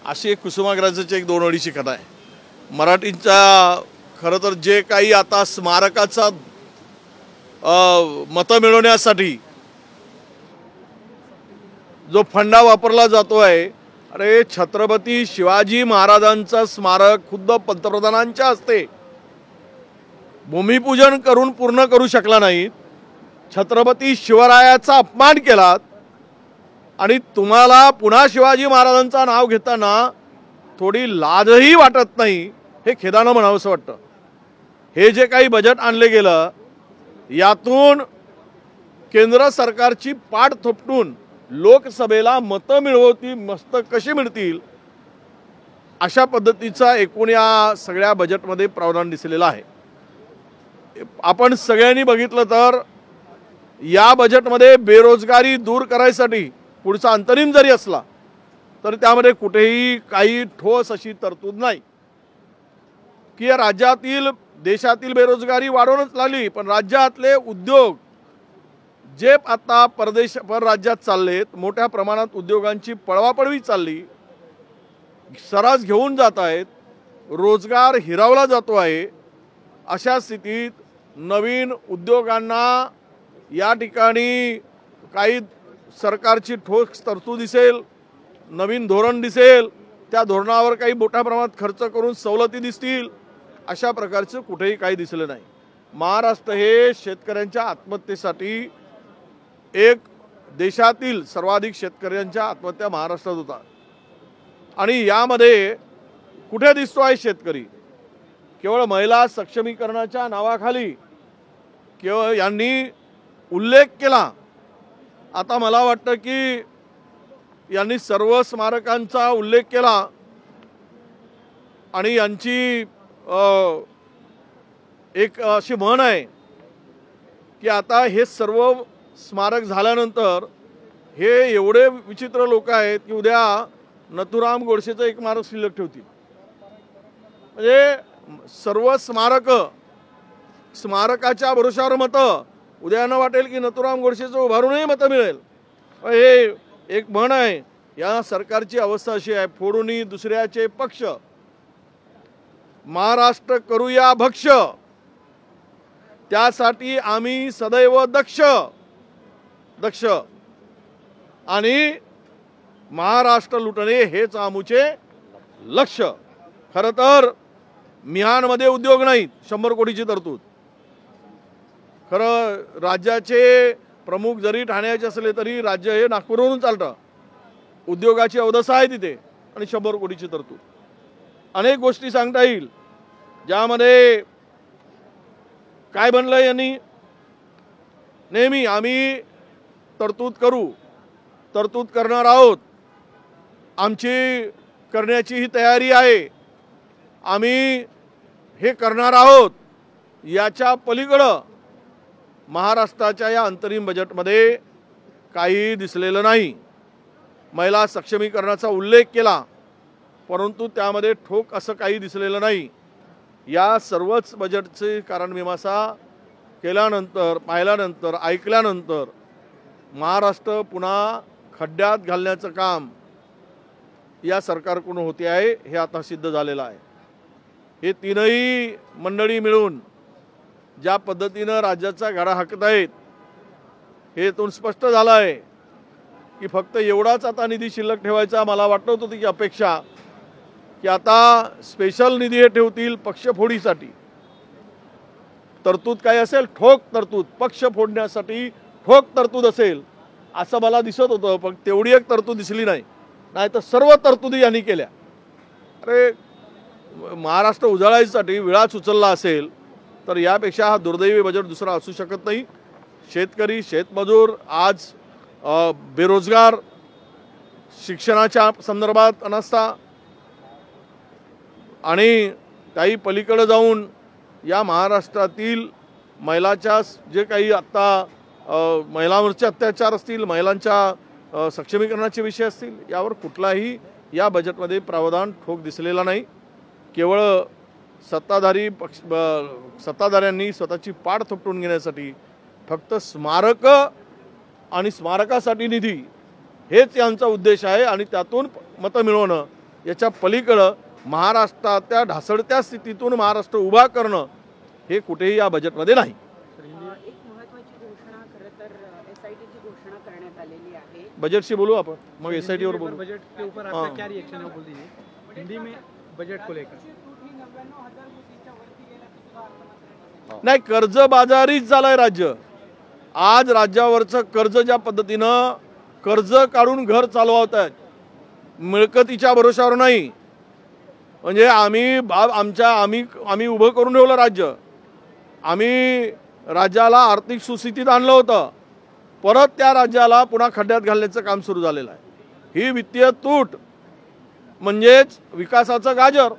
अशी एक कुसुमाग्रजाची एक 2 ओळीची कथा आहे। मराठींचा खरं तर जे काही आता स्मारकाचा मतं मिळवण्यासाठी जो फंडा वापरला जातो आहे, अरे छत्रपती शिवाजी महाराजांचा स्मारक खुद्द पंतप्रधानांच्या हस्ते भूमिपूजन करून पूर्ण करू शकला नाही। छत्रपती शिवरायाचा अपमान केलात आणि तुम्हाला पुन्हा शिवाजी महाराजांचं नाव घेताना थोडी लाजही वाटत नाही, हे खेदानं म्हणावंसं वाटतं। हे जे काही बजेट आणले गेलं यातून केंद्र सरकारची पाठ थोपटून लोकसभेला मतं मिळवती मस्त कशी मिळतील अशा पद्धतीचा एकूण या सगळ्या बजेटमध्ये प्रावधान दिसलेलं आहे। आपण सगळ्यांनी बघितलं तर या बजेटमध्ये बेरोजगारी दूर करायसाठी पुढचा अंतरिम जरी असला तर त्यामध्ये कुठेही काही ठोस अशी तरतूद नाही की या राज्यातील देशातील बेरोजगारी वाढवूनच लागली, पण राज्यातले उद्योग जे आता परराज्यात चाललेत, मोठ्या प्रमाणात उद्योगांची पळवापळवी चालली, सरस घेऊन जात आहेत, रोजगार हिरावला जातो आहे। अशा स्थितीत नवीन उद्योगांना या ठिकाणी काही सरकारची ठोस तरतूद दिसेल, नवीन धोरण दिसेल, त्या धोरणावर काही मोठ्या प्रमाणात खर्च करून सवलती दिसतील, अशा प्रकारचं कुठेही काही दिसलं नाही। महाराष्ट्र हे शेतकऱ्यांच्या आत्महत्येसाठी एक देशातील सर्वाधिक शेतकऱ्यांच्या आत्महत्या महाराष्ट्रात होता आणि यामध्ये कुठे दिसतो आहे शेतकरी? केवळ महिला सक्षमीकरणाच्या नावाखाली केवळ यांनी उल्लेख केला। आता मला वाटतं की यांनी सर्व स्मारकांचा उल्लेख केला आणि यांची एक अशी म्हण आहे की आता हे सर्व स्मारक झाल्यानंतर हे एवढे विचित्र लोक आहेत की उद्या नथुराम गोडसेचं एक स्मारक शिल्लक ठेवतील। म्हणजे सर्व स्मारकाच्या भरोशावर मतं, उद्या न वाटेल की नथुराम गोडसेचं उभारूनही मतं मिळेल। हे एक म्हण आहे। या सरकारची अवस्था अशी आहे, फोडूनी दुसऱ्याचे पक्ष, महाराष्ट्र करूया भक्ष, त्यासाठी आम्ही सदैव दक्ष आणि महाराष्ट्र लुटणे हेच आमचे लक्ष। खरं तर मिहानमध्ये उद्योग नाहीत, 100 कोटीची तरतूद। खरं राज्याचे प्रमुख जरी ठाण्याचे असले तरी राज्य हे नागपूरवरून चालतं, उद्योगाची अवदसा आहे तिथे आणि 100 कोटीची तरतूद। अनेक गोष्टी सांगता येईल ज्यामध्ये काय बनलं, यांनी नेहमी आम्ही तरतूद करणार आहोत, आमची करण्याची ही तयारी आहे, आम्ही हे करणार आहोत। याच्या पलीकडं महाराष्ट्राच्या या अंतरिम बजेटमध्ये काही दिसलेलं नाही। महिला सक्षमीकरणाचा उल्लेख केला परंतु त्यामध्ये ठोक असं काही दिसलेलं नाही। या सर्वच बजेटचे कारणमीमांसा केल्यानंतर, पाहिल्यानंतर, ऐकल्यानंतर महाराष्ट्र पुन्हा खड्ड्यात घालण्याचं काम या सरकारकडून होते आहे, हे आता सिद्ध झालेलं आहे। हे तीनही मंडळी मिळून ज्या पद्धतीनं राज्याचा गाडा हाकत आहेत, हे यातून स्पष्ट झालं आहे की फक्त एवढाच आता निधी शिल्लक ठेवायचा मला वाटत होती की अपेक्षा की आता स्पेशल निधी हे ठेवतील पक्षफोडीसाठी। तरतूद काय असेल, ठोक तरतूद, पक्ष फोडण्यासाठी ठोक तरतूद असेल असं मला दिसत होतं, पण तेवढी एक तरतूद दिसली नाही, नाही तर सर्व तरतुदी यांनी केल्या। अरे महाराष्ट्र उजाळायसाठी विळाच उचलला असेल तर यापेक्षा हा दुर्दैवी बजेट दुसरा असू शकत नाही। शेतकरी, शेतमजूर आज बेरोजगार, शिक्षणाच्या संदर्भात अनास्था आणि काही पलीकडे जाऊन या महाराष्ट्रातील महिलाच्या जे काही आत्ता महिलांवरचे अत्याचार असतील, महिलांच्या सक्षमीकरणाचे विषय असतील, यावर कुठलाही या बजेटमध्ये प्रावधान ठोक दिसलेला नाही। केवळ सत्ताधाऱ्यांनी स्वतःची पाठ थोपटून घेण्यासाठी फक्त स्मारक आणि स्मारकासाठी निधी हेच यांचा उद्देश आहे आणि त्यातून मतं मिळवणं याच्या पलीकडं महाराष्ट्राच्या ढासळत्या स्थितीतून महाराष्ट्र उभा करणं हे कुठेही या बजेटमध्ये नाही. एक महत्त्वाची घोषणा खरं तर एसआयटीची घोषणा करण्यात आलेली आहे. बजेटशी बोलू आपण, मग एसआयटी वर बोलू. बजट के ऊपर आपका क्या रिएक्शन है वो बोल दीजिए हिंदी में बजट को लेकर. नाही, कर्जबाजारीच झालंय राज्य. आज राज्यावरचं कर्ज ज्या पद्धतीनं कर्ज काढून घर चालवत आहेत, मिळकतीच्या भरोशावर नाही. म्हणजे आम्ही उभं करून ठेवलं राज्य. आम्ही राज्याला आर्थिक सुस्थितीत आणलं होतं, परत त्या राज्याला पुन्हा खड्ड्यात घालण्याचं काम सुरू झालेलं आहे. ही वित्तीय तूट म्हणजेच विकासाचं गाजर